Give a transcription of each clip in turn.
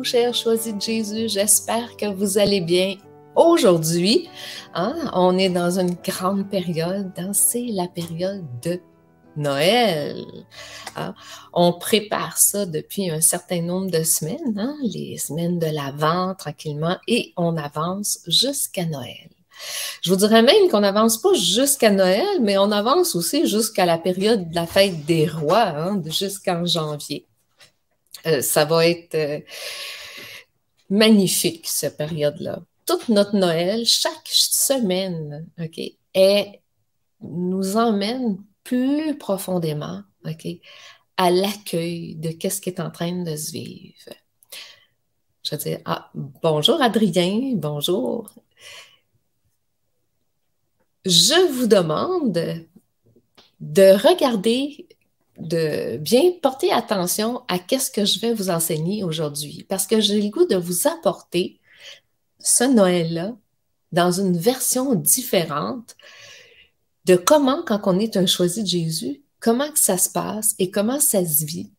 chers choisis de Jésus, j'espère que vous allez bien. Aujourd'hui, on est dans une grande période, c'est la période de Noël. On prépare ça depuis un certain nombre de semaines, les semaines de l'Avent tranquillement, et on avance jusqu'à Noël. Je vous dirais même qu'on n'avance pas jusqu'à Noël, mais on avance aussi jusqu'à la période de la fête des rois, jusqu'en janvier. Ça va être magnifique, cette période-là. Toute notre Noël, chaque semaine, nous emmène plus profondément, à l'accueil de ce qui est en train de se vivre. Je veux dire, bonjour Adrien, bonjour. Je vous demande de regarder, de bien porter attention à ce que je vais vous enseigner aujourd'hui, parce que j'ai le goût de vous apporter ce Noël-là dans une version différente de comment, quand on est un choisi de Jésus, comment que ça se passe et comment ça se vit,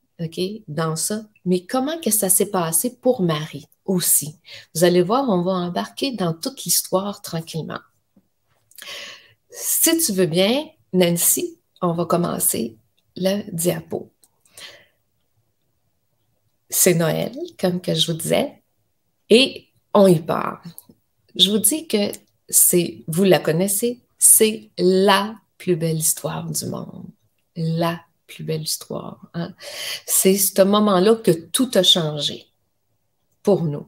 dans ça, mais comment que ça s'est passé pour Marie aussi. Vous allez voir, on va embarquer dans toute l'histoire tranquillement. Si tu veux bien, Nancy, on va commencer le diapo. C'est Noël, comme que je vous disais, et on y part. Je vous dis que vous la connaissez, c'est la plus belle histoire du monde. La plus belle histoire. C'est ce moment-là que tout a changé pour nous.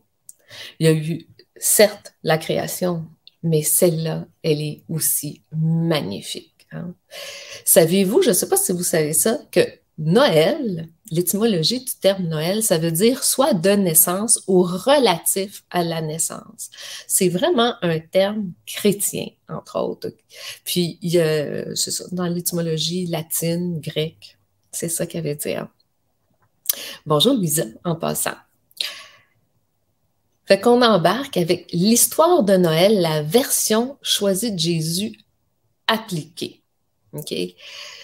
Il y a eu, certes, la création, mais celle-là, elle est aussi magnifique. Saviez-vous, je ne sais pas si vous savez ça, que Noël, l'étymologie du terme Noël, ça veut dire soit de naissance ou relatif à la naissance. C'est vraiment un terme chrétien, entre autres. Puis, c'est ça, dans l'étymologie latine, grecque, c'est ça qu'elle veut dire. Bonjour Louisa, en passant. Fait qu'on embarque avec l'histoire de Noël, la version choisie de Jésus appliquée.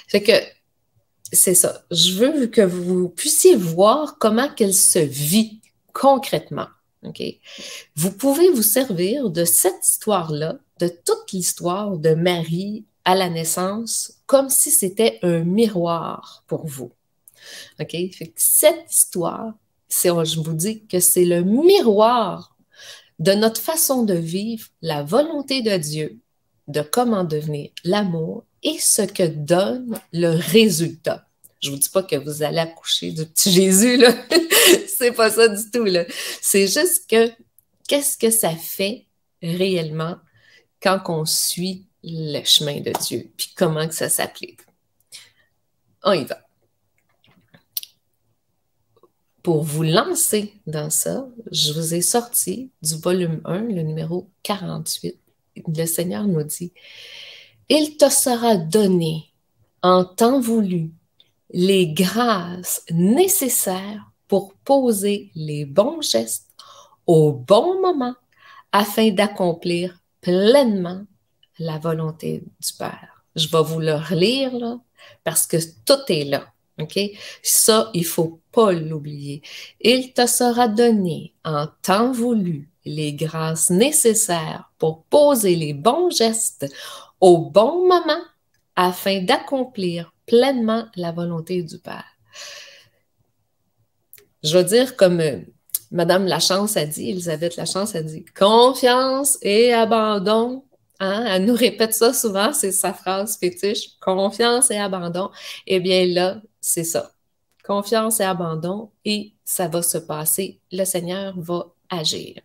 Fait que c'est ça. Je veux que vous puissiez voir comment qu'elle se vit concrètement. Vous pouvez vous servir de cette histoire-là, de toute l'histoire de Marie à la naissance, comme si c'était un miroir pour vous. Fait que cette histoire, je vous dis que c'est le miroir de notre façon de vivre la volonté de Dieu, de comment devenir l'amour et ce que donne le résultat. Je ne vous dis pas que vous allez accoucher du petit Jésus, là. C'est pas ça du tout, là. C'est juste que qu'est-ce que ça fait réellement quand on suit le chemin de Dieu, puis comment que ça s'applique. On y va. Pour vous lancer dans ça, je vous ai sorti du volume 1, le numéro 48. Le Seigneur nous dit « Il te sera donné en temps voulu les grâces nécessaires pour poser les bons gestes au bon moment afin d'accomplir pleinement la volonté du Père. » Je vais vous le relire là, parce que tout est là. Ça, il ne faut pas l'oublier. Il te sera donné en temps voulu les grâces nécessaires pour poser les bons gestes au bon moment afin d'accomplir pleinement la volonté du Père. Je veux dire, comme Madame Lachance a dit, Elisabeth Lachance a dit, confiance et abandon. Elle nous répète ça souvent, c'est sa phrase fétiche, confiance et abandon. Eh bien là, c'est ça. Confiance et abandon, et ça va se passer. Le Seigneur va agir.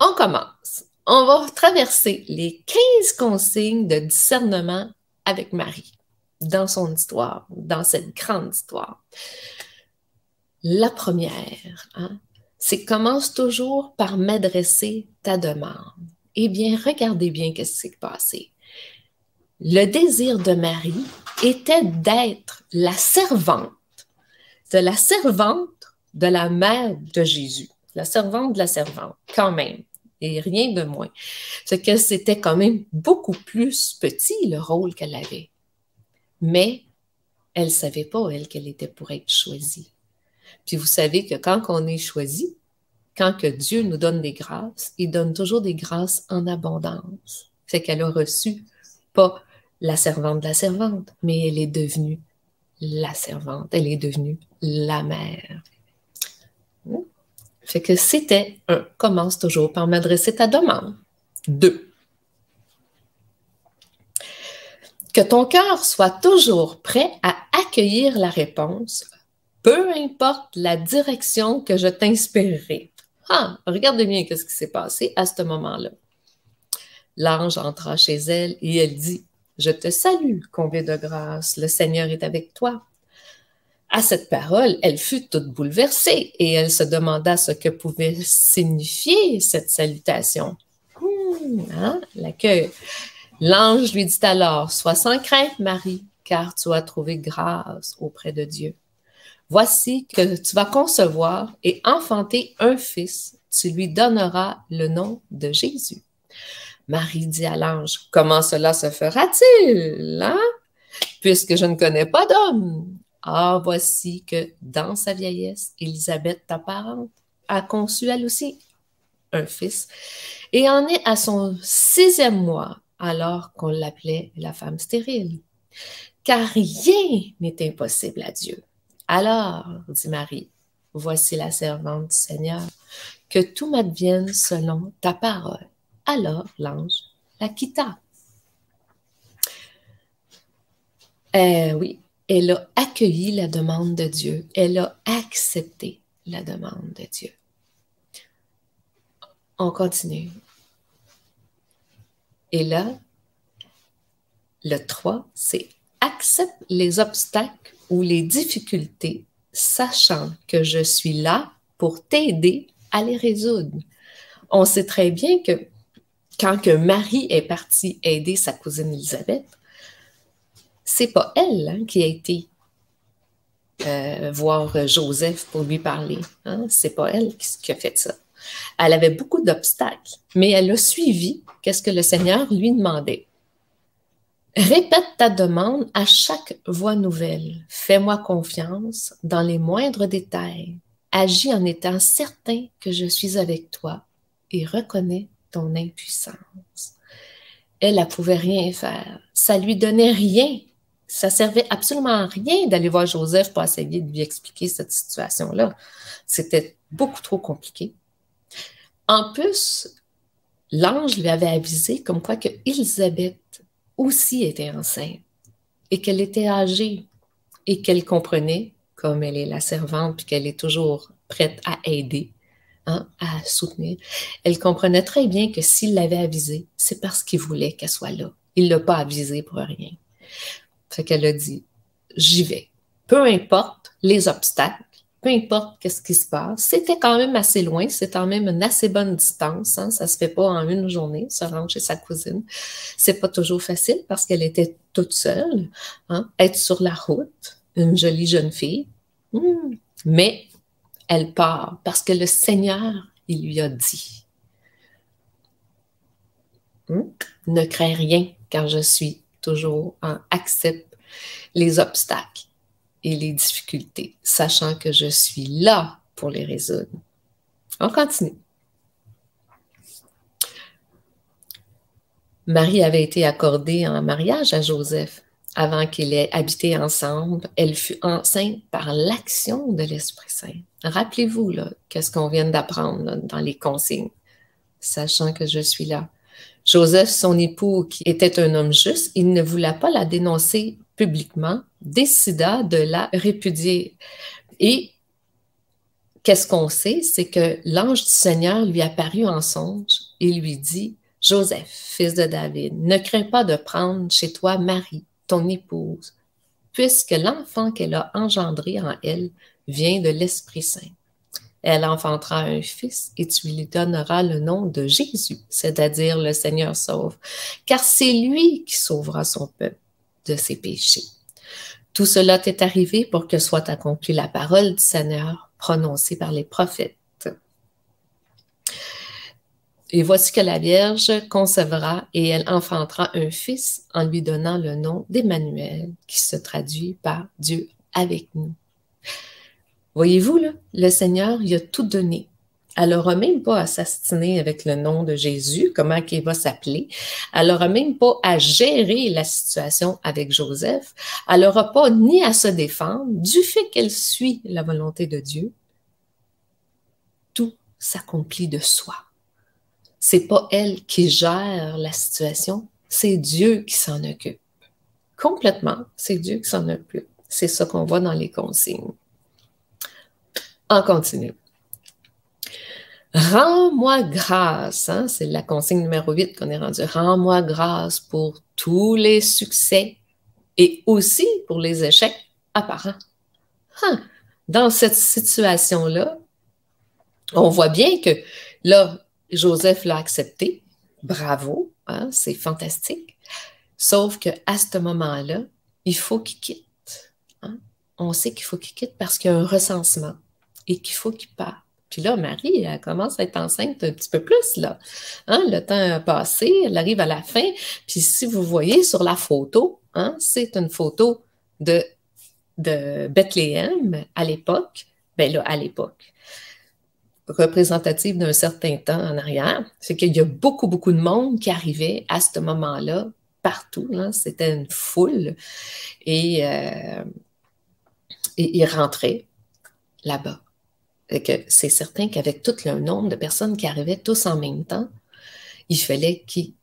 On commence. On va traverser les 15 consignes de discernement avec Marie dans son histoire, dans cette grande histoire. La première, c'est commence toujours par m'adresser ta demande. Eh bien, regardez bien ce qui s'est passé. Le désir de Marie était d'être la servante de la mère de Jésus, la servante de la servante, quand même, et rien de moins. C'est que c'était quand même beaucoup plus petit, le rôle qu'elle avait. Mais elle ne savait pas, elle, qu'elle était pour être choisie. Puis vous savez que quand on est choisi, quand que Dieu nous donne des grâces, il donne toujours des grâces en abondance. Fait qu'elle a reçu pas la servante de la servante, mais elle est devenue la servante, elle est devenue la mère. Fait que c'était un, commence toujours par m'adresser ta demande. 2. Que ton cœur soit toujours prêt à accueillir la réponse, peu importe la direction que je t'inspirerai. Ah, regarde bien ce qui s'est passé à ce moment-là. L'ange entra chez elle et elle dit, « Je te salue, comblée de grâce, le Seigneur est avec toi. » À cette parole, elle fut toute bouleversée et elle se demanda ce que pouvait signifier cette salutation. L'accueil. L'ange lui dit alors, « Sois sans crainte, Marie, car tu as trouvé grâce auprès de Dieu. Voici que tu vas concevoir et enfanter un fils. Tu lui donneras le nom de Jésus. » Marie dit à l'ange, « Comment cela se fera-t-il, hein? Puisque je ne connais pas d'homme. » Ah, voici que dans sa vieillesse, Élisabeth, ta parente, a conçu elle aussi un fils et en est à son 6e mois, alors qu'on l'appelait la femme stérile. Car rien n'est impossible à Dieu. Alors, dit Marie, voici la servante du Seigneur, que tout m'advienne selon ta parole. Alors l'ange la quitta. Oui, elle a accueilli la demande de Dieu. Elle a accepté la demande de Dieu. On continue. Et là, le 3, c'est accepte les obstacles ou les difficultés, sachant que je suis là pour t'aider à les résoudre. On sait très bien que quand que Marie est partie aider sa cousine Élisabeth, c'est pas elle qui a été voir Joseph pour lui parler. Hein? C'est pas elle qui a fait ça. Elle avait beaucoup d'obstacles, mais elle a suivi qu'est-ce que le Seigneur lui demandait. Répète ta demande à chaque voix nouvelle. Fais-moi confiance dans les moindres détails. Agis en étant certain que je suis avec toi et reconnais ton impuissance. Elle ne pouvait rien faire. Ça lui donnait rien. Ça servait absolument à rien d'aller voir Joseph pour essayer de lui expliquer cette situation-là. C'était beaucoup trop compliqué. En plus, l'ange lui avait avisé comme quoi que Élisabeth aussi était enceinte et qu'elle était âgée et qu'elle comprenait, comme elle est la servante puis qu'elle est toujours prête à aider, hein, à soutenir, elle comprenait très bien que s'il l'avait avisée, c'est parce qu'il voulait qu'elle soit là. Il ne l'a pas avisée pour rien. Fait qu'elle a dit, j'y vais. Peu importe les obstacles, peu importe qu'est-ce qui se passe. C'était quand même assez loin, c'est quand même une assez bonne distance. Hein? Ça se fait pas en une journée, se rendre chez sa cousine. C'est pas toujours facile parce qu'elle était toute seule. Hein? Être sur la route, une jolie jeune fille. Mais elle part parce que le Seigneur, il lui a dit. Ne crains rien car je suis toujours en accepte les obstacles et les difficultés, sachant que je suis là pour les résoudre. On continue. Marie avait été accordée en mariage à Joseph. Avant qu'ils aient habité ensemble, elle fut enceinte par l'action de l'Esprit Saint. Rappelez-vous, qu'est-ce qu'on vient d'apprendre là, dans les consignes, sachant que je suis là. Joseph, son époux, qui était un homme juste, il ne voulait pas la dénoncer publiquement, décida de la répudier. Et qu'est-ce qu'on sait? C'est que l'ange du Seigneur lui apparut en songe et lui dit, « Joseph, fils de David, ne crains pas de prendre chez toi Marie, ton épouse, puisque l'enfant qu'elle a engendré en elle vient de l'Esprit Saint. Elle enfantera un fils et tu lui donneras le nom de Jésus, c'est-à-dire le Seigneur sauve, car c'est lui qui sauvera son peuple de ses péchés. Tout cela t'est arrivé pour que soit accomplie la parole du Seigneur prononcée par les prophètes. Et voici que la Vierge concevra et elle enfantera un fils en lui donnant le nom d'Emmanuel, qui se traduit par Dieu avec nous. Voyez-vous, là, le Seigneur, il a tout donné. Elle n'aura même pas à s'astiner avec le nom de Jésus, comment il va s'appeler. Elle n'aura même pas à gérer la situation avec Joseph. Elle n'aura pas ni à se défendre du fait qu'elle suit la volonté de Dieu. Tout s'accomplit de soi. C'est pas elle qui gère la situation, c'est Dieu qui s'en occupe. Complètement, c'est Dieu qui s'en occupe. C'est ça qu'on voit dans les consignes. On continue. Rends-moi grâce, hein, c'est la consigne numéro 8 qu'on est rendu. Rends-moi grâce pour tous les succès et aussi pour les échecs apparents. Hein. Dans cette situation-là, on voit bien que là, Joseph l'a accepté. Bravo, hein, c'est fantastique. Sauf qu'à ce moment-là, il faut qu'il quitte. Hein. On sait qu'il faut qu'il quitte parce qu'il y a un recensement et qu'il faut qu'il parte. Puis là, Marie, elle commence à être enceinte un petit peu plus, là. Hein, le temps a passé, elle arrive à la fin. Puis si vous voyez sur la photo, hein, c'est une photo de Bethléem à l'époque. Bien là, à l'époque, représentative d'un certain temps en arrière. C'est qu'il y a beaucoup, beaucoup de monde qui arrivait à ce moment-là, partout. Hein, c'était une foule. Et ils rentraient là-bas. C'est certain qu'avec tout le nombre de personnes qui arrivaient tous en même temps, il fallait qu'ils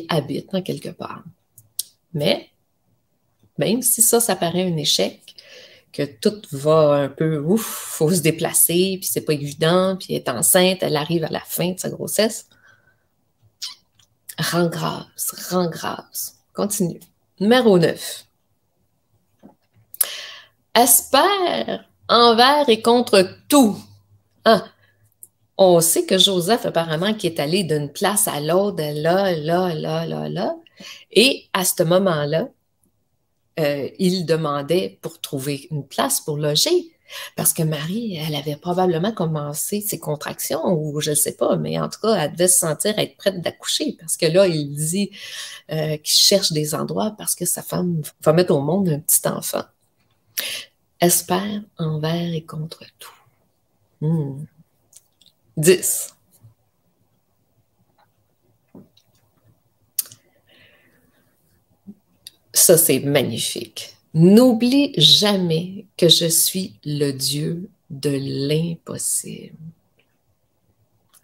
habitent en quelque part. Mais, même si ça paraît un échec, que tout va un peu, ouf, il faut se déplacer, puis c'est pas évident, puis elle est enceinte, elle arrive à la fin de sa grossesse. Rends grâce, rends grâce. Continue. Numéro 9. Espère envers et contre tout. Ah, on sait que Joseph, apparemment, qui est allé d'une place à l'autre, là. Et à ce moment-là, il demandait pour trouver une place pour loger. Parce que Marie, elle avait probablement commencé ses contractions, ou je ne sais pas, mais en tout cas, elle devait se sentir être prête d'accoucher. Parce que là, il dit qu'il cherche des endroits parce que sa femme va mettre au monde un petit enfant. Espère envers et contre tout. 10. Ça, c'est magnifique. N'oublie jamais que je suis le Dieu de l'impossible.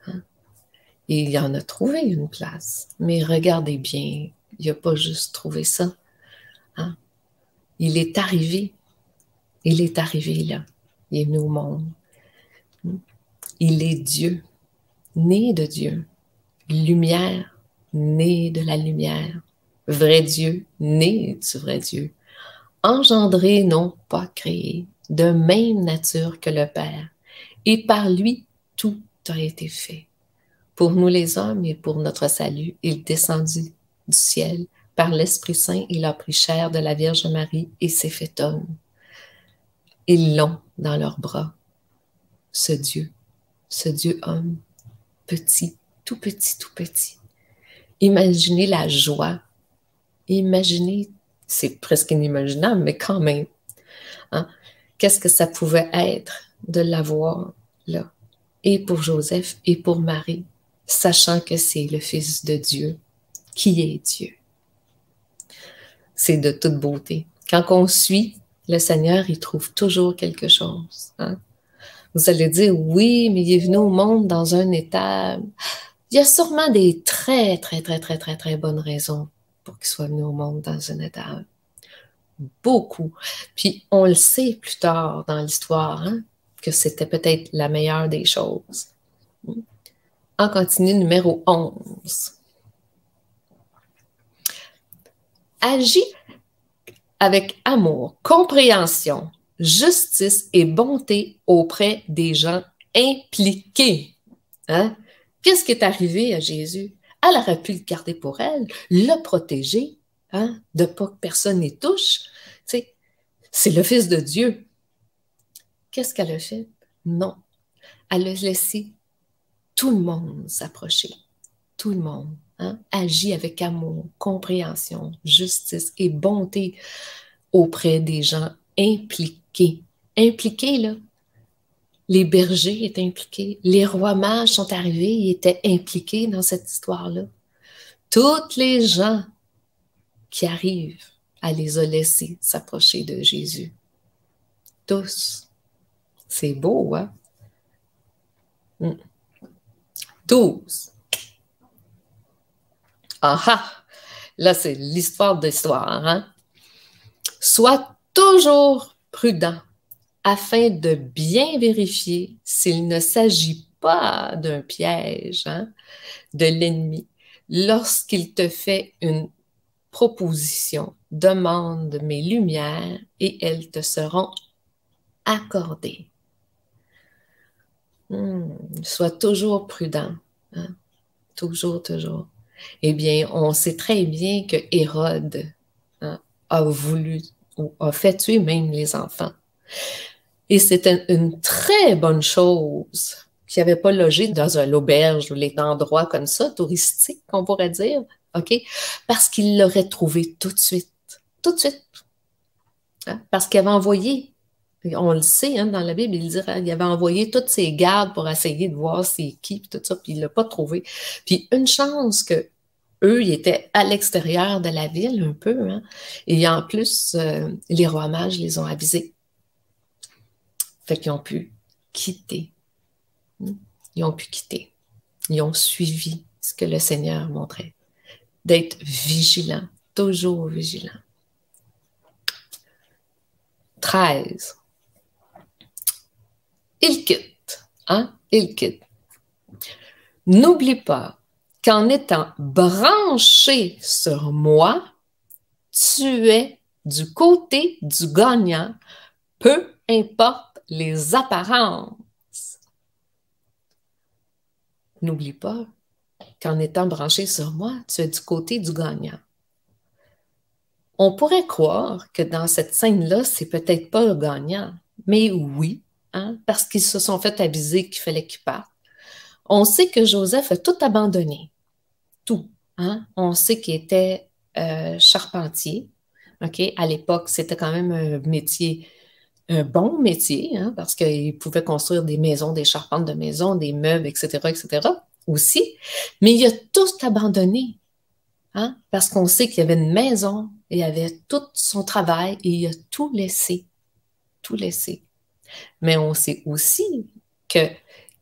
Hein? Il en a trouvé une place, mais regardez bien, il n'a pas juste trouvé ça. Hein? Il est arrivé là. Il est venu au monde. Il est Dieu, né de Dieu. Lumière, né de la lumière. Vrai Dieu, né du vrai Dieu. Engendré, non pas créé, de même nature que le Père. Et par lui, tout a été fait. Pour nous les hommes et pour notre salut, il descendit du ciel. Par l'Esprit Saint, il a pris chair de la Vierge Marie et s'est fait homme. Ils l'ont dans leurs bras, ce Dieu homme, petit, tout petit, tout petit. Imaginez la joie. Imaginez, c'est presque inimaginable, mais quand même. Hein? Qu'est-ce que ça pouvait être de l'avoir là? Et pour Joseph et pour Marie, sachant que c'est le Fils de Dieu, qui est Dieu. C'est de toute beauté. Quand on suit le Seigneur, il trouve toujours quelque chose. Hein? Vous allez dire, oui, mais il est venu au monde dans un état... Il y a sûrement des très, très, très, très, très, très bonnes raisons pour qu'il soit venu au monde dans un état. Beaucoup. Puis on le sait plus tard dans l'histoire, hein, que c'était peut-être la meilleure des choses. On continue, numéro 11. Agis avec amour, compréhension, justice et bonté auprès des gens impliqués. Hein? Qu'est-ce qui est arrivé à Jésus? Elle aurait pu le garder pour elle, le protéger, hein, de pas que personne n'y touche. C'est le Fils de Dieu. Qu'est-ce qu'elle a fait? Non. Elle a laissé tout le monde s'approcher. Tout le monde. Hein? Agit avec amour, compréhension, justice et bonté auprès des gens impliqués. impliqués, là. Les bergers étaient impliqués. Les rois mages sont arrivés, ils étaient impliqués dans cette histoire-là. Toutes les gens qui arrivent, elle les a laissés s'approcher de Jésus. Tous. C'est beau, hein? 12. Ah ah! Là, c'est l'histoire d'histoire, hein? Sois toujours prudent afin de bien vérifier s'il ne s'agit pas d'un piège, hein, de l'ennemi. Lorsqu'il te fait une proposition, demande mes lumières et elles te seront accordées. Sois toujours prudent. Hein? Toujours, toujours. Eh bien, on sait très bien que Hérode, hein, a voulu ou a fait tuer même les enfants. Et c'était une très bonne chose qu'il n'y avait pas logé dans une auberge ou les endroits comme ça, touristiques, on pourrait dire, OK? Parce qu'il l'aurait trouvé tout de suite. Tout de suite. Hein? Parce qu'il avait envoyé, on le sait, hein, dans la Bible, il avait envoyé toutes ses gardes pour essayer de voir c'est qui, puis tout ça, puis il ne l'a pas trouvé. Puis une chance que eux, ils étaient à l'extérieur de la ville un peu, hein? Et en plus, les rois mages les ont avisés. Fait qu'ils ont pu quitter. Ils ont pu quitter. Ils ont suivi ce que le Seigneur montrait. D'être vigilant, toujours vigilant. 13. Il quitte. Hein? Il quitte. N'oublie pas qu'en étant branché sur moi, tu es du côté du gagnant, peu importe les apparences. N'oublie pas qu'en étant branché sur moi, tu es du côté du gagnant. On pourrait croire que dans cette scène-là, c'est peut-être pas le gagnant, mais oui, hein, parce qu'ils se sont fait aviser qu'il fallait qu'ils partent. On sait que Joseph a tout abandonné, tout. Hein? On sait qu'il était charpentier. Okay? À l'époque, c'était quand même un métier, un bon métier, hein, parce qu'il pouvait construire des maisons, des charpentes de maisons, des meubles, etc., aussi. Mais il a tout abandonné, hein, parce qu'on sait qu'il y avait une maison, il avait tout son travail et il a tout laissé. Tout laissé. Mais on sait aussi que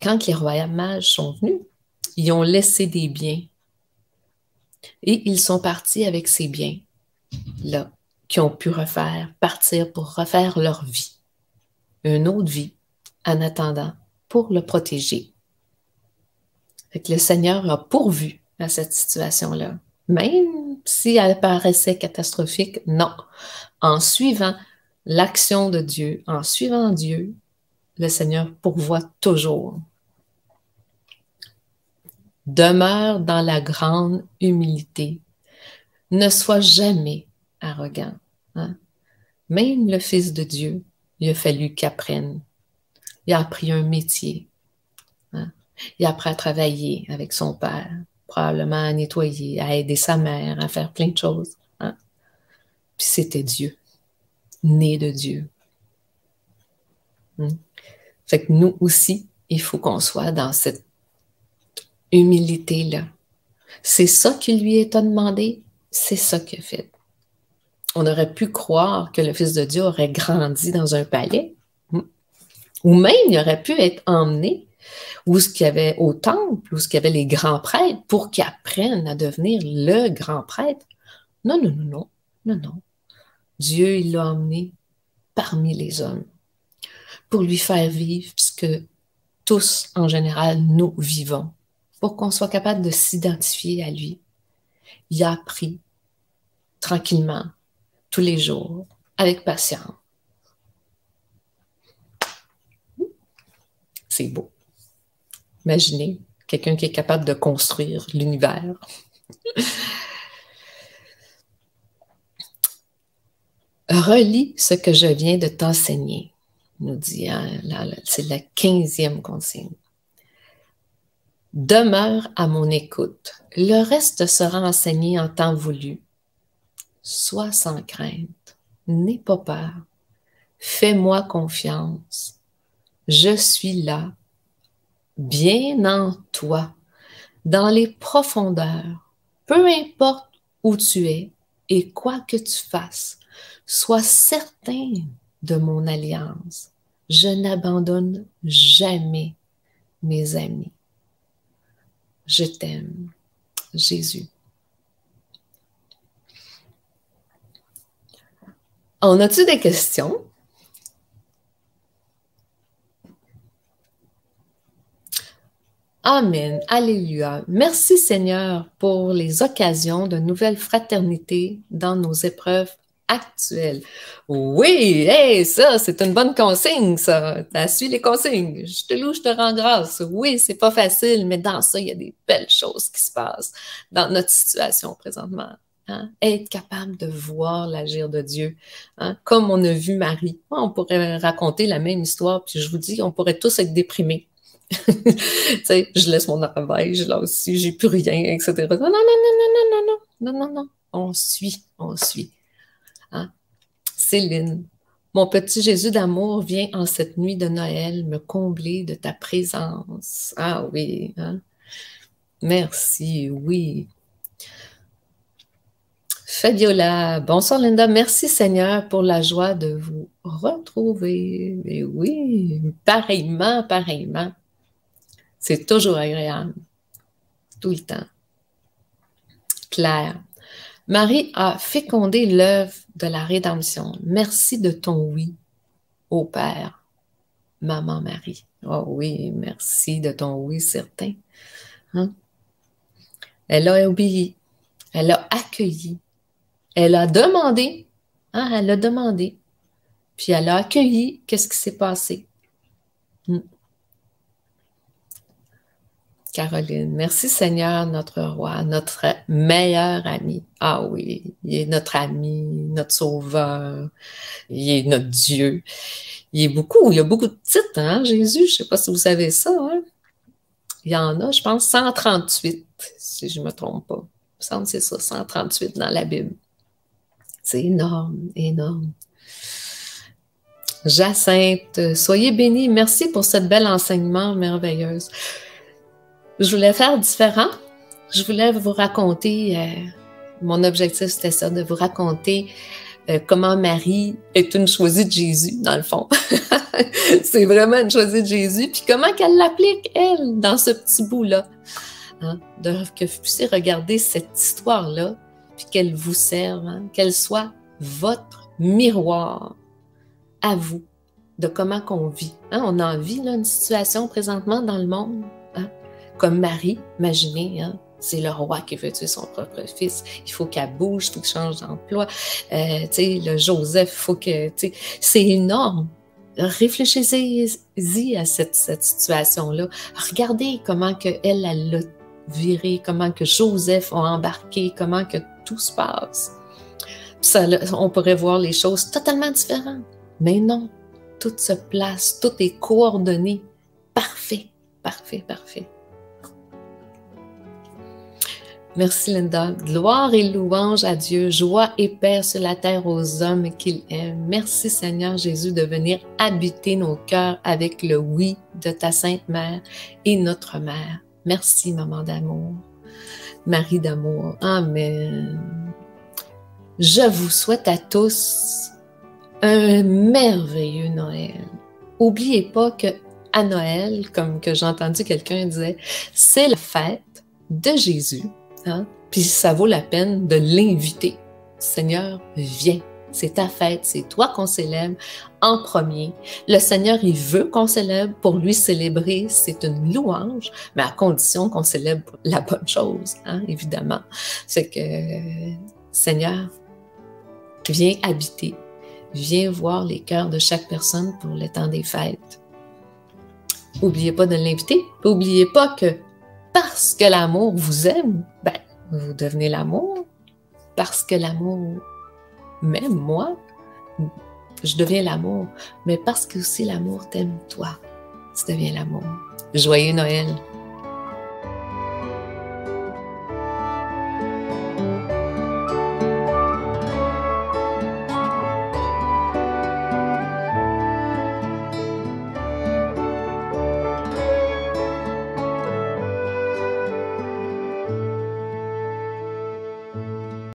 quand les rois mages sont venus, ils ont laissé des biens. Et ils sont partis avec ces biens-là, qui ont pu partir pour refaire leur vie. Une autre vie, en attendant, pour le protéger. Fait que le Seigneur a pourvu à cette situation-là. Même si elle paraissait catastrophique, non. En suivant l'action de Dieu, en suivant Dieu, le Seigneur pourvoit toujours. Demeure dans la grande humilité. Ne sois jamais arrogant. Hein? Même le Fils de Dieu, il a fallu qu'il apprenne. Il a appris un métier. Hein? Il a appris à travailler avec son père, probablement à nettoyer, à aider sa mère, à faire plein de choses. Hein? Puis c'était Dieu, né de Dieu. Fait que nous aussi, il faut qu'on soit dans cette humilité-là. C'est ça qui lui est demandé, c'est ça qu'il a fait. On aurait pu croire que le Fils de Dieu aurait grandi dans un palais, ou même il aurait pu être emmené où ce qu'il y avait au temple, où ce qu'il y avait les grands prêtres, pour qu'ils apprennent à devenir le grand prêtre. Non, non, non, non, non, non. Dieu, il l'a emmené parmi les hommes pour lui faire vivre ce que tous, en général, nous vivons, pour qu'on soit capable de s'identifier à lui. Il a appris tranquillement, tous les jours, avec patience. C'est beau. Imaginez quelqu'un qui est capable de construire l'univers. Relis ce que je viens de t'enseigner, nous dit, hein, c'est la 15e consigne. Demeure à mon écoute. Le reste sera enseigné en temps voulu. Sois sans crainte. N'aie pas peur. Fais-moi confiance. Je suis là, bien en toi, dans les profondeurs. Peu importe où tu es et quoi que tu fasses, sois certain de mon alliance. Je n'abandonne jamais mes amis. Je t'aime, Jésus. On a-tu des questions? Amen. Alléluia. Merci Seigneur pour les occasions de nouvelles fraternités dans nos épreuves actuelles. Oui, hey, ça, c'est une bonne consigne, ça. T'as su les consignes. Je te loue, je te rends grâce. Oui, c'est pas facile, mais dans ça, il y a des belles choses qui se passent dans notre situation présentement. Hein? Être capable de voir l'agir de Dieu, hein? Comme on a vu Marie. On pourrait raconter la même histoire, puis je vous dis, on pourrait tous être déprimés. Tu sais, je laisse mon travail, je là aussi, j'ai plus rien, etc. Non, non, non, non, non, non, non, non, non, non, non. On suit, on suit. Hein? Céline, mon petit Jésus d'amour, viens en cette nuit de Noël me combler de ta présence. Ah oui, hein? Merci, oui. Fabiola, bonsoir Linda, merci Seigneur pour la joie de vous retrouver. Et oui, pareillement, pareillement. C'est toujours agréable, tout le temps. Claire, Marie a fécondé l'œuvre de la rédemption. Merci de ton oui, ô Père, Maman Marie. Oh oui, merci de ton oui certain. Hein? Elle a obéi, elle a accueilli, elle a demandé, hein, elle a demandé, puis elle a accueilli qu'est-ce qui s'est passé. Caroline, merci Seigneur, notre roi, notre meilleur ami. Ah oui, il est notre ami, notre sauveur, il est notre Dieu. Il y a beaucoup de titres, hein, Jésus. Je ne sais pas si vous savez ça, hein? Il y en a, je pense, 138, si je ne me trompe pas. Il me semble que c'est ça, 138 dans la Bible. C'est énorme, énorme. Jacinthe, soyez bénis. Merci pour cette belle enseignement merveilleuse. Je voulais faire différent. Je voulais vous raconter, mon objectif c'était ça, de vous raconter comment Marie est une choisie de Jésus, dans le fond. C'est vraiment une choisie de Jésus. Puis comment qu'elle l'applique, elle, dans ce petit bout-là. Hein? Que vous puissiez regarder cette histoire-là, puis qu'elle vous serve, hein? Qu'elle soit votre miroir à vous, de comment qu'on vit. Hein? On en vit là, une situation présentement dans le monde, hein? Comme Marie, imaginez, hein? C'est le roi qui veut tuer son propre fils. Il faut qu'elle bouge, il faut qu'elle change d'emploi. Le Joseph, il faut que... C'est énorme. Réfléchissez-y à cette situation-là. Regardez comment que elle l'a viré, comment que Joseph a embarqué, comment que tout se passe. Ça, on pourrait voir les choses totalement différentes. Mais non, tout se place, tout est coordonné. Parfait, parfait, parfait. Merci Linda. Gloire et louange à Dieu, joie et paix sur la terre aux hommes qu'il aime. Merci Seigneur Jésus de venir habiter nos cœurs avec le oui de ta Sainte Mère et notre Mère. Merci Maman d'amour, Marie d'amour. Amen. Je vous souhaite à tous un merveilleux Noël. N'oubliez pas que à Noël, comme que j'ai entendu quelqu'un dire, c'est la fête de Jésus. Hein? Puis ça vaut la peine de l'inviter. Seigneur, viens. C'est ta fête, c'est toi qu'on célèbre en premier. Le Seigneur, il veut qu'on célèbre. Pour lui, célébrer, c'est une louange, mais à condition qu'on célèbre la bonne chose, hein, évidemment. C'est que, Seigneur, viens habiter. Viens voir les cœurs de chaque personne pour le temps des fêtes. N'oubliez pas de l'inviter. N'oubliez pas que parce que l'amour vous aime, ben, vous devenez l'amour. Parce que l'amour m'aime, moi, je deviens l'amour. Mais parce que aussi l'amour t'aime, toi, tu deviens l'amour. Joyeux Noël!